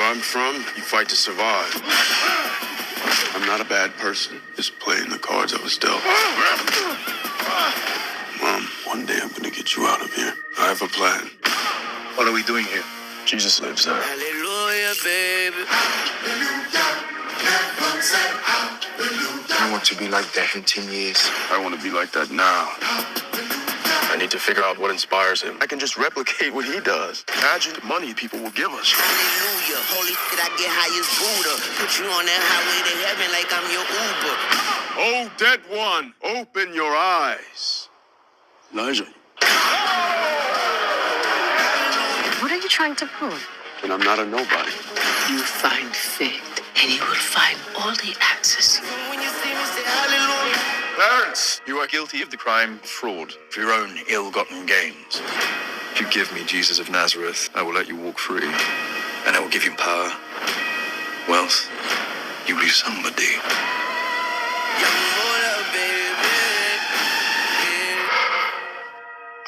I'm from, you fight to survive. I'm not a bad person, just playing the cards I was dealt. Mom, one day I'm gonna get you out of here. I have a plan. What are we doing here? Jesus lives there. Hallelujah, baby. I want to be like that in 10 years. I want to be like that now. I need to figure out what inspires him. I can just replicate what he does. Imagine the money people will give us. Hallelujah. Holy shit, I get high as Buddha. Put you on that highway to heaven like I'm your Uber. Oh, dead one, open your eyes. Elijah. What are you trying to prove? And I'm not a nobody. You find faith, and you will find all the answers. When you see me, say hallelujah. Clarence, you are guilty of the crime of fraud for your own ill-gotten gains. If you give me Jesus of Nazareth, I will let you walk free. And I will give you power, wealth. You'll be somebody.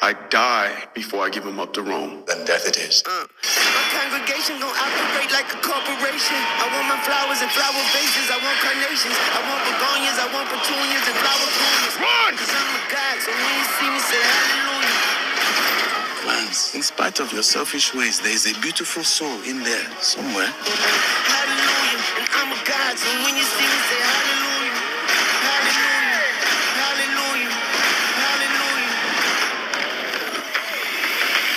I die before I give him up to Rome. Then death it is. My congregation gon' operate like a corporation. I want my flowers and flower vases. I want carnations. I want begonias. I want petunias and flower crowns. Run! Cause I'm a God, so when you see me, say hallelujah. Clarence, in spite of your selfish ways, there is a beautiful soul in there somewhere. Hallelujah. And I'm a God, so when you see me, say hallelujah. Hallelujah. Hallelujah. Hallelujah.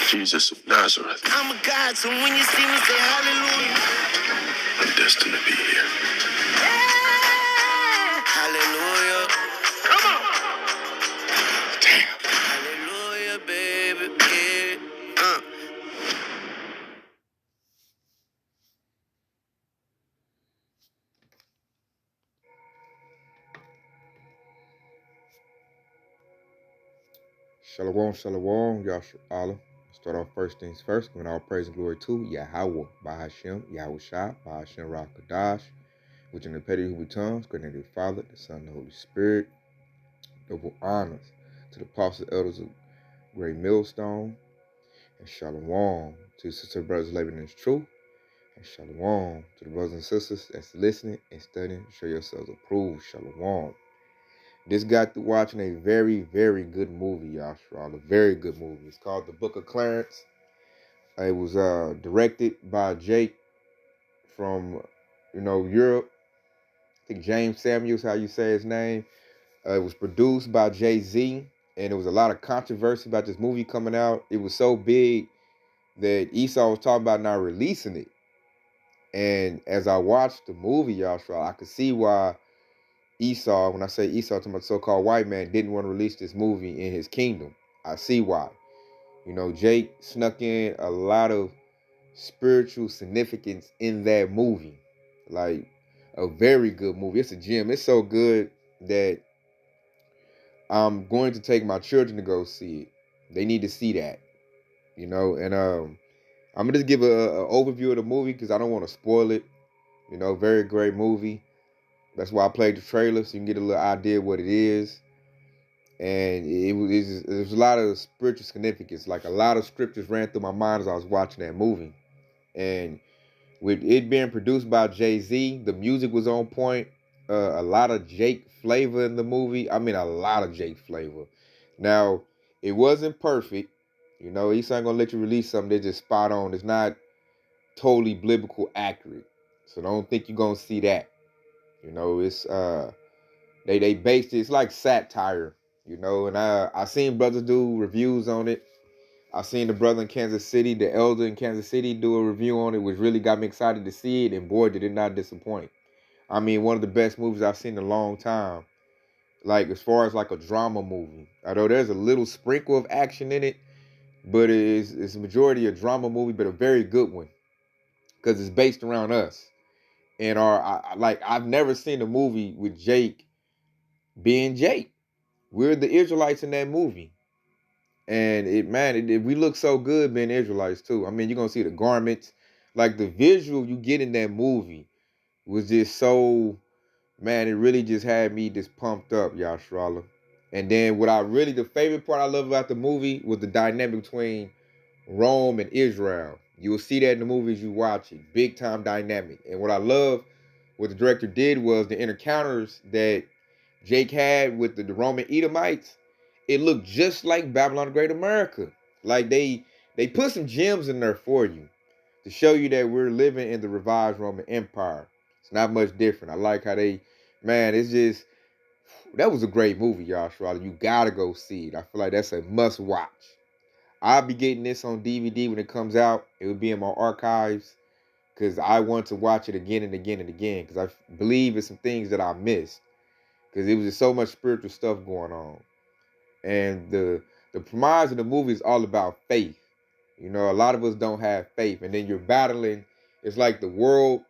Jesus of Nazareth. I'm a God, so when you see me, say hallelujah. I'm destined to be here. Hallelujah. Come on! Damn. Hallelujah, baby. Yeah. Shalom, shalom, Yahshua. Start off first things first, giving all praise and glory to Yahweh, Bahashem, Yahweh Shah, Bahashem Rakadash, which in the petty who tongues, great name of the Father, the Son, and the Holy Spirit. Double honors to the apostles, elders of Great Millstone, and shalom to the sister brothers living in truth, and shalom to the brothers and sisters that's listening and studying. Show yourselves approved. Shalom. Just got to watching a very, very good movie, Yahshua. A very good movie. It's called The Book of Clarence. It was directed by Jake from, Europe. I think James Samuels, how you say his name. It was produced by Jay-Z, and there was a lot of controversy about this movie coming out. It was so big that Esau was talking about not releasing it. And as I watched the movie, Yahshua, I could see why Esau, when I say Esau, talking about so-called white man, didn't want to release this movie in his kingdom. I see why. Jake snuck in a lot of spiritual significance in that movie. Like, a very good movie. It's a gem. It's so good that I'm going to take my children to go see it. They need to see that. And I'm going to just give an overview of the movie because I don't want to spoil it. Very great movie. That's why I played the trailer, so you can get a little idea of what it is. And it was a lot of spiritual significance. Like, a lot of scriptures ran through my mind as I was watching that movie. And with it being produced by Jay-Z, the music was on point. A lot of Jake flavor in the movie. I mean, a lot of Jake flavor. Now, it wasn't perfect. He's not going to let you release something that's just spot on. It's not totally biblical accurate. So don't think you're going to see that. It's they based it, it's like satire, and I seen brothers do reviews on it. I seen the brother in Kansas City, the elder in Kansas City, do a review on it, which really got me excited to see it, and boy, did it not disappoint. I mean, one of the best movies I've seen in a long time. Like, as far as like a drama movie. Although there's a little sprinkle of action in it, but it's a majority a drama movie, but a very good one. Because it's based around us. And I've never seen a movie with Jake being Jake. We're the Israelites in that movie. And we look so good being Israelites too. I mean, you're going to see the garments. Like, the visual you get in that movie was just so, it really just had me just pumped up, Yahshua. And then the favorite part I love about the movie was the dynamic between Rome and Israel. You will see that in the movies you watch it. Big time dynamic. And what I love, what the director did was the encounters that Jake had with the Roman Edomites. It looked just like Babylon the Great America. Like they put some gems in there for you to show you that we're living in the revived Roman Empire. It's not much different. I like how it's just, that was a great movie, y'all. You gotta go see it. I feel like that's a must watch. I'll be getting this on DVD when it comes out. It will be in my archives because I want to watch it again and again and again because I believe it's some things that I missed because it was just so much spiritual stuff going on. And the premise of the movie is all about faith. You know, a lot of us don't have faith, and then you're battling. It's like the world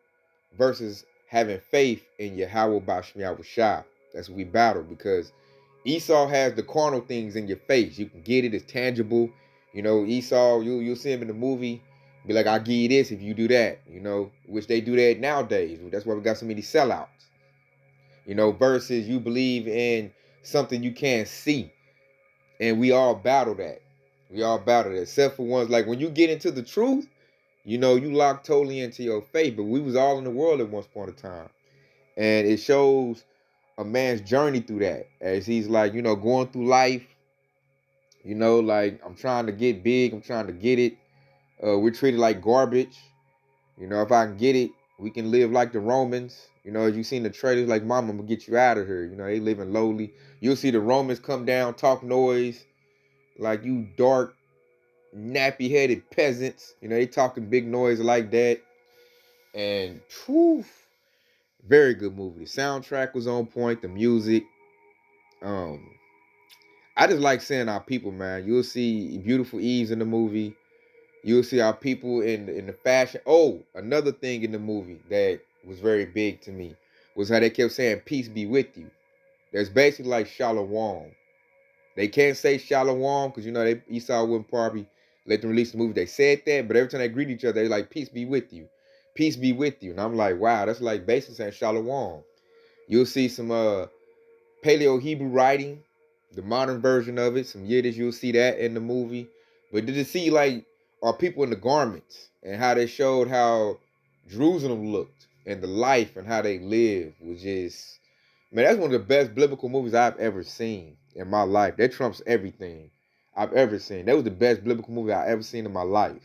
versus having faith in Yahweh Bashem Yahweh Shah. That's what we battle because Esau has the carnal things in your face. You can get it, it's tangible. You know, Esau, you'll see him in the movie, be like, I'll give you this if you do that, you know, which they do that nowadays. That's why we got so many sellouts. You know, versus you believe in something you can't see. And we all battle that. We all battle that. Except for ones like when you get into the truth, you know, you lock totally into your faith. But we was all in the world at one point in time. And it shows a man's journey through that. As he's like, you know, going through life. You know, like, I'm trying to get big. I'm trying to get it. We're treated like garbage. You know, if I can get it, we can live like the Romans. You know, as you seen the trailers, like, Mama, I'm going to get you out of here. You know, they living lowly. You'll see the Romans come down, talk noise. Like, you dark, nappy-headed peasants. You know, they talking big noise like that. And, whew, very good movie. The soundtrack was on point. The music. I just like seeing our people, man. You'll see beautiful Eves in the movie. You'll see our people in the fashion. Oh, another thing in the movie that was very big to me was how they kept saying, peace be with you. That's basically like Shalom. They can't say Shalom because, you know, Esau wouldn't probably let them release the movie. They said that, but every time they greet each other, they're like, peace be with you. Peace be with you. And I'm like, wow, that's like basically saying Shalom. You'll see some Paleo Hebrew writing, the modern version of it, some Yiddish, you'll see that in the movie. But did you see like our people in the garments and how they showed how Jerusalem looked and the life and how they lived was just, man, that's one of the best biblical movies I've ever seen in my life. That trumps everything I've ever seen. That was the best biblical movie I've ever seen in my life.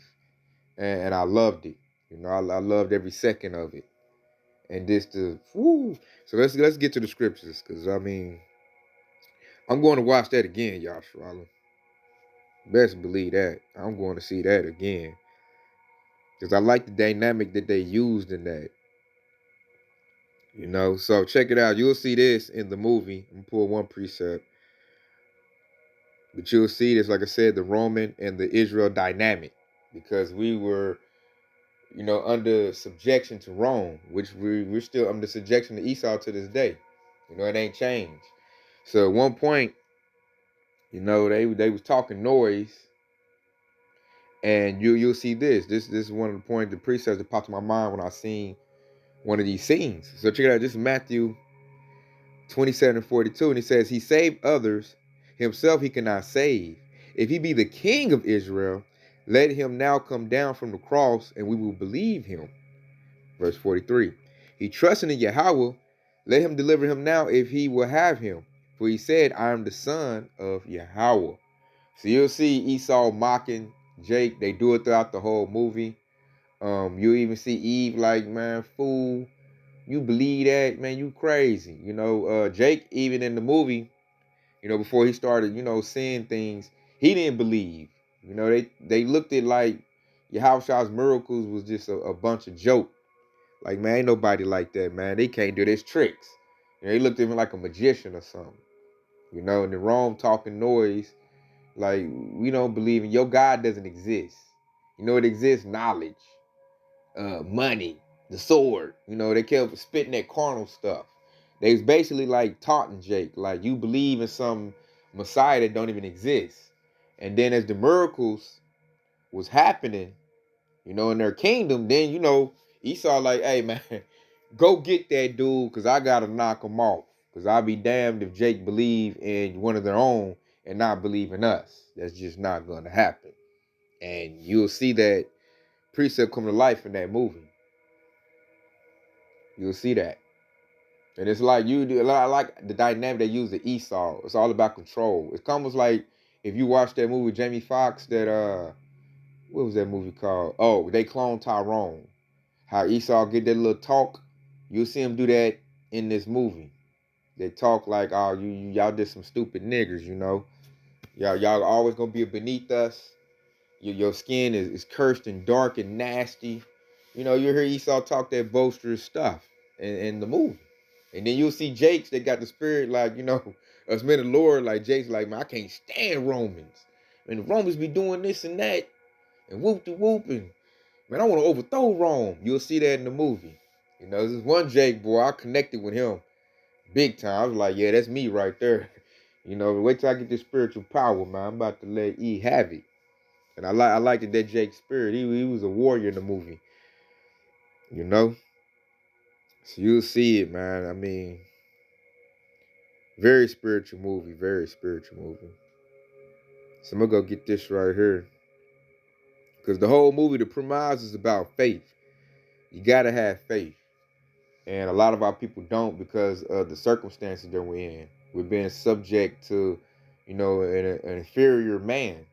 And I loved it. You know, I loved every second of it. And so let's get to the scriptures, because I mean, I'm going to watch that again, y'all. Best believe that. I'm going to see that again. Because I like the dynamic that they used in that. You know, so check it out. You'll see this in the movie. I'm going to pull one precept. But you'll see this, like I said, the Roman and the Israel dynamic. Because we were, you know, under subjection to Rome, which we're still under subjection to Esau to this day. You know, it ain't changed. So at one point, you know, they was talking noise. And you'll see this. This is one of the points, the precepts that popped in my mind when I seen one of these scenes. So check it out. This is Matthew 27:42, and he says, "He saved others; himself he cannot save. If he be the King of Israel, let him now come down from the cross, and we will believe him." Verse 43. "He trusted in Yahweh; let him deliver him now, if he will have him. For he said, I am the son of Yahweh." So you'll see Esau mocking Jake. They do it throughout the whole movie. You even see Eve like, man, fool, you believe that? Man, you crazy. You know, Jake, even in the movie, you know, before he started, you know, seeing things, he didn't believe. You know, they looked at like Yahushua's miracles was just a bunch of joke. Like, man, ain't nobody like that, man. They can't do this tricks. You know, they looked at him like a magician or something. You know, and the Rome talking noise. Like, we don't believe in your God doesn't exist. You know, it exists knowledge, money, the sword. You know, they kept spitting that carnal stuff. They was basically like taunting Jake, like, you believe in some Messiah that don't even exist. And then as the miracles was happening, you know, in their kingdom, then, you know, Esau like, hey, man, go get that dude, because I got to knock him off. Because I'll be damned if Jake believe in one of their own and not believe in us. That's just not going to happen. And you'll see that precept come to life in that movie. You'll see that. And it's like I like the dynamic they use the Esau. It's all about control. It's almost like if you watch that movie with Jamie Foxx, that what was that movie called? Oh, They Clone Tyrone. How Esau get that little talk. You'll see him do that in this movie. They talk like, oh, y'all did some stupid niggers, you know. Y'all always gonna be beneath us. Your skin is cursed and dark and nasty. You know, you hear Esau talk that boisterous stuff in the movie. And then you'll see Jakes that got the spirit like, you know, us men of the Lord, like Jakes like, man, I can't stand Romans. And the Romans be doing this and that and whoop-de-whooping. Man, I want to overthrow Rome. You'll see that in the movie. You know, this one Jake boy, I connected with him big time. I was like, yeah, that's me right there. You know, wait till I get this spiritual power, man. I'm about to let E have it. And I liked that Jake spirit. He was a warrior in the movie. You know? So you'll see it, man. I mean, very spiritual movie. Very spiritual movie. So I'm going to go get this right here. Because the whole movie, the premise is about faith. You got to have faith. And a lot of our people don't because of the circumstances that we're in. We're being subject to, you know, an inferior man.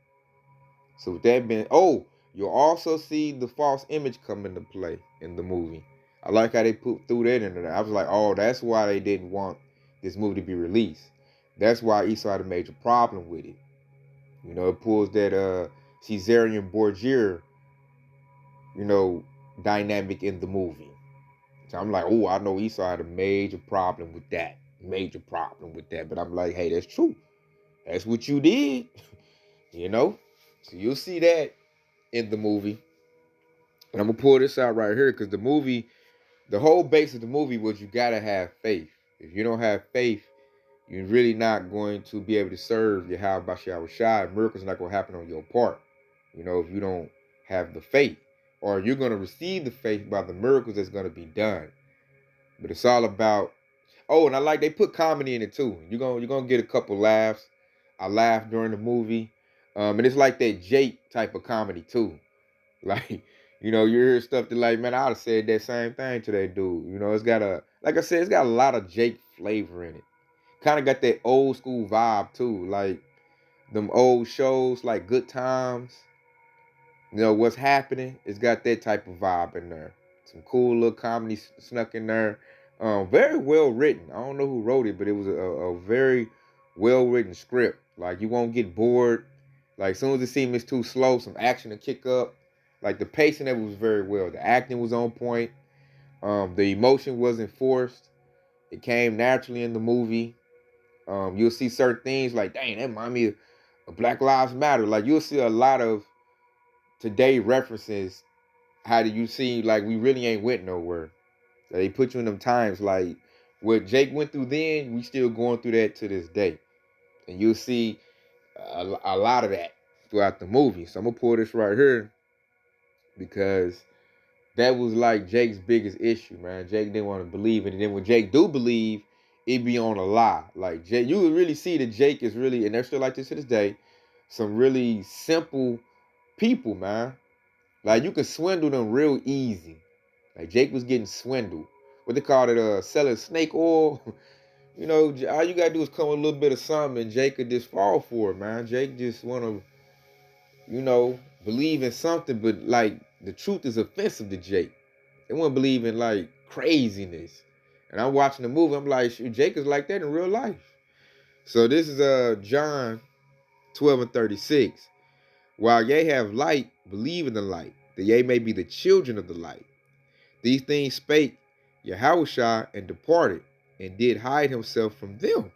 So with that being, you'll also see the false image come into play in the movie. I like how they threw that in there. I was like, oh, that's why they didn't want this movie to be released. That's why Esau had a major problem with it. You know, it pulls that Caesarian Borgia, you know, dynamic in the movie. So I'm like, oh, I know Esau had a major problem with that. Major problem with that. But I'm like, hey, that's true. That's what you did. You know? So you'll see that in the movie. And I'm going to pull this out right here because the movie, the whole base of the movie was you got to have faith. If you don't have faith, you're really not going to be able to serve Yahweh Bashar Shai. Miracles are not going to happen on your part. You know, if you don't have the faith. Or you're going to receive the faith by the miracles that's going to be done. But it's all about, and I like they put comedy in it too. You're gonna get a couple laughs. I laughed during the movie. And it's like that Jake type of comedy too. Like, you know, you hear stuff that like, man, I'd have said that same thing to that dude. You know, it's got like I said, it's got a lot of Jake flavor in it. Kind of got that old school vibe too. Like them old shows like Good Times. You know, What's Happening? It's got that type of vibe in there. Some cool little comedy snuck in there. Very well written. I don't know who wrote it, but it was a very well written script. Like you won't get bored. Like as soon as it seems it's too slow, some action to kick up. Like the pacing of it was very well. The acting was on point. The emotion wasn't forced. It came naturally in the movie. You'll see certain things like, dang, that remind me of Black Lives Matter. Like you'll see a lot of today references. How do you see like we really ain't went nowhere? So they put you in them times like what Jake went through then, we still going through that to this day. And you'll see a lot of that throughout the movie. So I'm gonna pull this right here because that was like Jake's biggest issue, man. Jake didn't want to believe it. And then when Jake do believe, it be on a lie. Like Jake, you would really see that Jake is really, and they're still like this to this day, some really simple people, man. Like you can swindle them real easy. Like Jake was getting swindled. What they call it, selling snake oil. You know, all you gotta do is come with a little bit of something and Jake could just fall for it, man. Jake just wanna, you know, believe in something, but like the truth is offensive to Jake. They want to believe in like craziness. And I'm watching the movie, I'm like, shoot, Jake is like that in real life. So this is John 12:36. While ye have light, believe in the light, that ye may be the children of the light. These things spake Yahushua and departed, and did hide himself from them.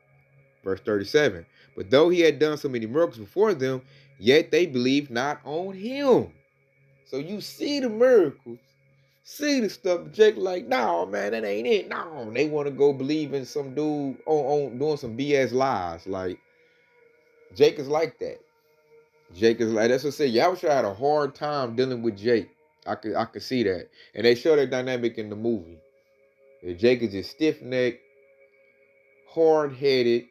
Verse 37. But though he had done so many miracles before them, yet they believed not on him. So you see the miracles, see the stuff, but Jake like, no, man, that ain't it. No, they want to go believe in some dude on doing some BS lies. Like, Jake is like that. Jake is like, that's what I said. Yahushua had a hard time dealing with Jake. I could see that. And they show that dynamic in the movie. Jake is just stiff-necked, hard-headed,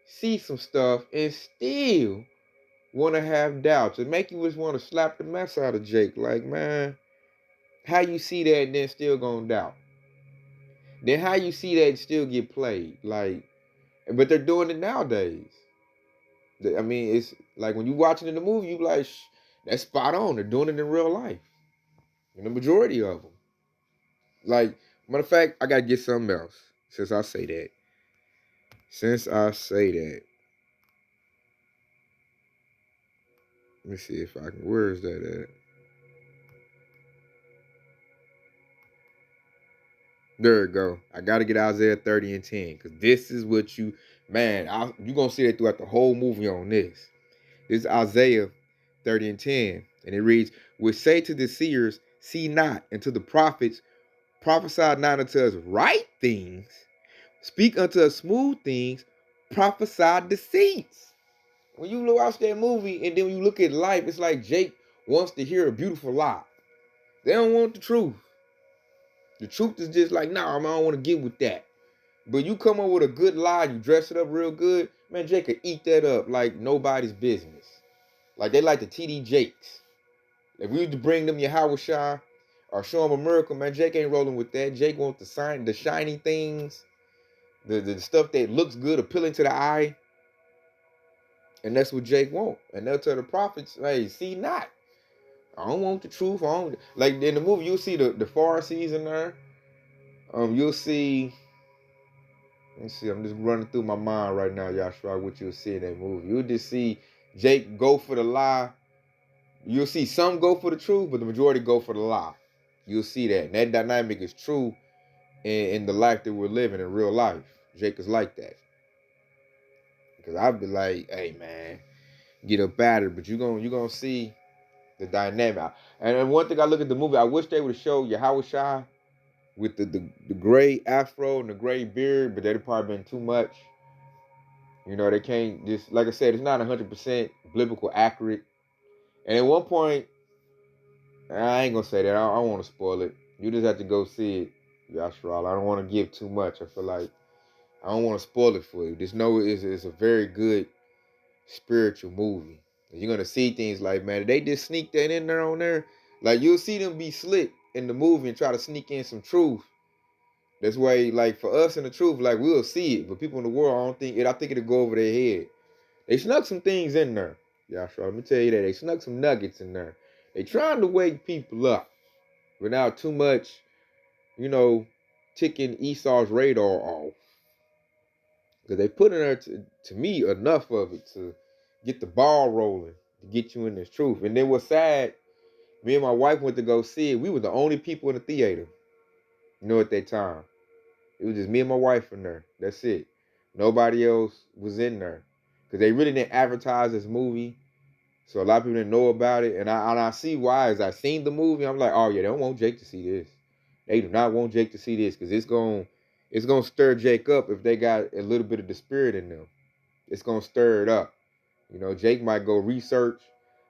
see some stuff, and still want to have doubts. It make you just want to slap the mess out of Jake. Like, man, how you see that and then still gonna doubt? Then how you see that and still get played? Like, but they're doing it nowadays. I mean, it's like when you watching in the movie, you like, that's spot on. They're doing it in real life. And the majority of them. Like, matter of fact, I gotta get something else. Since I say that. Let me see if I can. Where is that at? There we go. I gotta get Isaiah 30 and 10. Because this is what you, man, you're gonna see that throughout the whole movie on this. This is Isaiah 30 and 10. And it reads, "Which say to the seers, see not, and to the prophets, prophesy not unto us right things, speak unto us smooth things, prophesy deceits." When you watch that movie and then when you look at life, it's like Jake wants to hear a beautiful lie. They don't want the truth. The truth is just like, nah, I don't want to get with that. But you come up with a good lie, you dress it up real good, man, Jake could eat that up like nobody's business. Like they like the TD Jakes. If we used to bring them Yahweh Shah or show them a miracle, man, Jake ain't rolling with that. Jake wants the shiny things, the stuff that looks good, appealing to the eye. And that's what Jake wants. And they'll tell the prophets, hey, see not. I don't want the truth. I don't. Like in the movie, you'll see the Pharisees in there. You'll see. Let me see. I'm just running through my mind right now, Yashua, what you'll see in that movie. You'll just see Jake go for the lie. You'll see some go for the truth, but the majority go for the lie. You'll see that. And that dynamic is true in the life that we're living in real life. Jake is like that. Because I'd be like, hey man, get up at it, but you're gonna see the dynamic. And one thing I look at the movie, I wish they would have showed Yahweh Shai with the gray afro and the gray beard, but that'd probably been too much. You know, they can't just, like I said, it's not 100% biblical accurate. And at one point, I ain't gonna say that. I don't want to spoil it. You just have to go see it, Yashral. I don't want to give too much. I feel like I don't want to spoil it for you. Just know it's a very good spiritual movie. You're gonna see things like, man, they just sneak that in there on there. Like you'll see them be slick in the movie and try to sneak in some truth. That's why, like for us in the truth, like we'll see it, but people in the world, I don't think it. I think it'll go over their head. They snuck some things in there. Yeah, sure. Let me tell you that they snuck some nuggets in there. They trying to wake people up without too much, you know, ticking Esau's radar off. Because they put in there to me enough of it to get the ball rolling, to get you in this truth. And then what's sad, me and my wife went to go see it. We were the only people in the theater, you know, at that time. It was just me and my wife in there. That's it. Nobody else was in there. Because they really didn't advertise this movie. So a lot of people didn't know about it. And I see why. As I seen the movie, I'm like, oh yeah, they don't want Jake to see this. They do not want Jake to see this. Because it's gonna stir Jake up if they got a little bit of the spirit in them. It's gonna stir it up. You know, Jake might go research.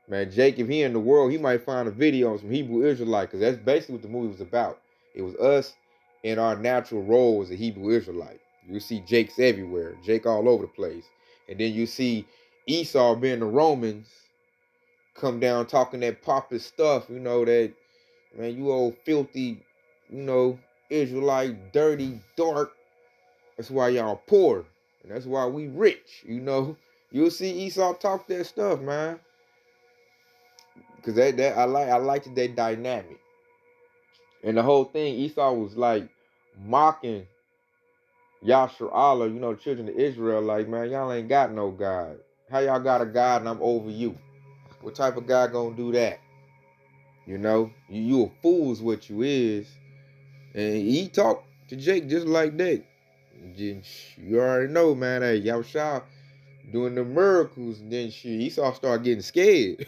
Man, Jake, if he in the world, he might find a video on some Hebrew Israelite, because that's basically what the movie was about. It was us in our natural role as a Hebrew Israelite. You see Jake's everywhere, Jake all over the place. And then you see Esau being the Romans come down talking that pompous stuff, you know, that, man, you old filthy, you know, Israelite, dirty, dark. That's why y'all poor. And that's why we rich, you know. You'll see Esau talk that stuff, man. Cause that I liked that dynamic. And the whole thing, Esau was like mocking Yashar Allah, you know, the children of Israel, like, man, y'all ain't got no God. How y'all got a God and I'm over you? What type of God gonna do that? You know, you a fool is what you is. And he talked to Jake just like that. You already know, man, hey, Yahshua doing the miracles, and then Esau start getting scared.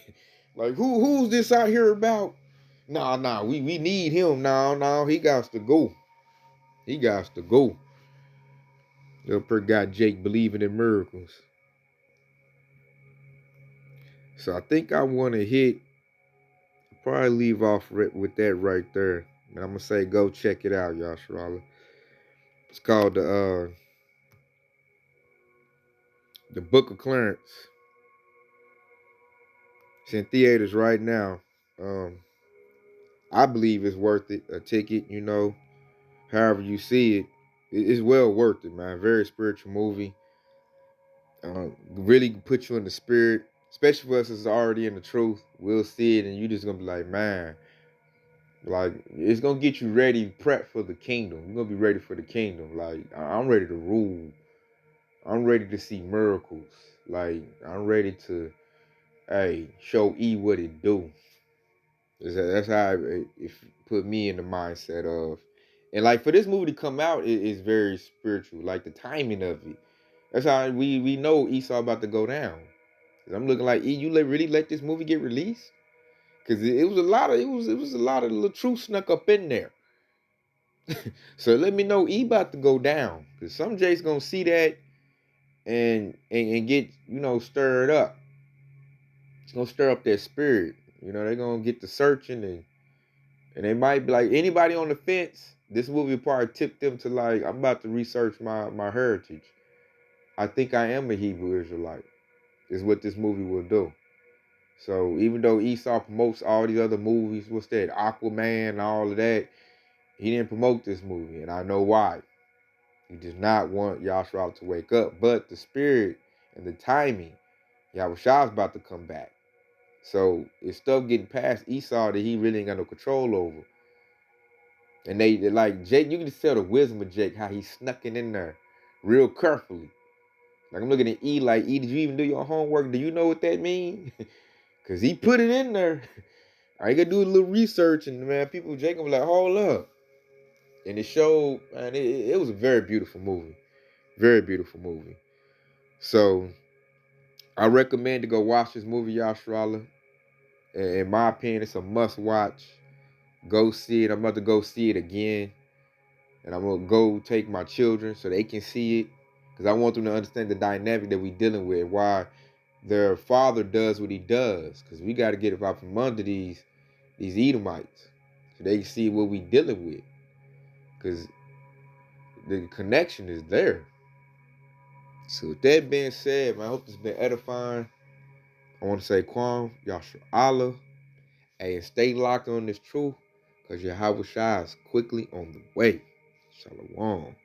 Like, who's this out here about? Nah, we need him. No, he got to go. He got to go. Little got Jake believing in miracles. So I think I want to hit, probably leave off with that right there. And I'm going to say, go check it out, y'all, Sharala. It's called the Book of Clarence. It's in theaters right now. Um, I believe it's worth it. A ticket, however you see it, it's well worth it, man. Very spiritual movie. Really put you in the spirit, especially for us that's already in the truth. We'll see it, and you just gonna be like, man, like it's gonna get you ready, prep for the kingdom. You're gonna be ready for the kingdom. Like I'm ready to rule. I'm ready to see miracles. Like I'm ready to, hey, show E what it do. That's how it put me in the mindset of, and like for this movie to come out, it is very spiritual. Like the timing of it. That's how we know Esau about to go down. Cause I'm looking like, E, you really let this movie get released? Cause it was a lot of it was a lot of little truth snuck up in there. So let me know E about to go down. Cause some J's gonna see that and get, stirred up. It's gonna stir up their spirit. They're gonna get to searching and they might be like anybody on the fence, this movie probably tipped them to like, I'm about to research my heritage. I think I am a Hebrew Israelite, is what this movie will do. So even though Esau promotes all these other movies, what's that, Aquaman and all of that, he didn't promote this movie, and I know why. He does not want Yahshua to wake up. But the spirit and the timing, Yahushua's about to come back. So it's stuff getting past Esau that he really ain't got no control over. And they like Jake, you can just tell the wisdom of Jake, how he snuck it in there real carefully. Like I'm looking at E like, E, did you even do your homework? Do you know what that means? Cause he put it in there. I gotta do a little research, and man, people Jacob was like, hold up. And it showed, man, it was a very beautiful movie. Very beautiful movie. So I recommend to go watch this movie, Yashrala. In my opinion, it's a must watch. Go see it. I'm about to go see it again. And I'm gonna go take my children so they can see it. Because I want them to understand the dynamic that we're dealing with, why their father does what he does. Because we gotta get it out from under these Edomites. So they can see what we dealing with. Because the connection is there. So with that being said, man, I hope this has been edifying. I want to say Kwam, Yashua Allah, and stay locked on this truth, because Yahweh Shai is quickly on the way. Shalom.